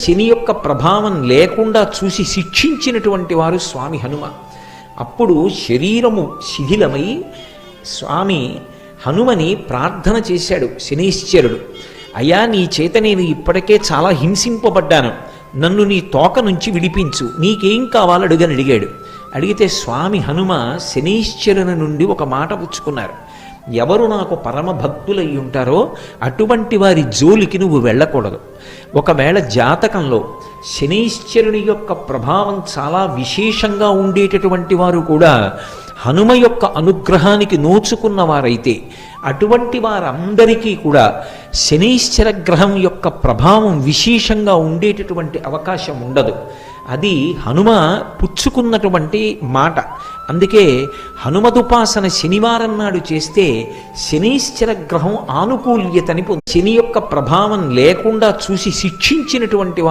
శని యొక్క ప్రభావం లేకుండా చూసి శిక్షించినటువంటి వారు స్వామి హనుమ. అప్పుడు శరీరము శిథిలమై స్వామి హనుమని ప్రార్థన చేశాడు శనీశ్వరుడు. అయ్యా, నీ చేత నేను ఇప్పటికే చాలా హింసింపబడ్డాను, నన్ను నీ తోక నుంచి విడిపించు, నీకేం కావాలో అడుగని అడిగాడు. అడిగితే స్వామి హనుమ శనీశ్వరుని నుండి ఒక మాట పుచ్చుకున్నారు. ఎవరు నాకు పరమ భక్తులై ఉంటారో అటువంటి వారి జోలికి నువ్వు వెళ్ళకూడదు. ఒకవేళ జాతకంలో శనీశ్వరుని యొక్క ప్రభావం చాలా విశేషంగా ఉండేటటువంటి వారు కూడా హనుమ యొక్క అనుగ్రహానికి నోచుకున్న వారైతే అటువంటి వారందరికీ కూడా శనీశ్వర గ్రహం యొక్క ప్రభావం విశేషంగా ఉండేటటువంటి అవకాశం ఉండదు. అది హనుమ పుచ్చుకున్నటువంటి మాట. అందుకే హనుమదుపాసన శనివారం నాడు చేస్తే శనీశ్వర గ్రహం ఆనుకూల్యతని శని యొక్క ప్రభావం లేకుండా చూసి శిక్షించినటువంటి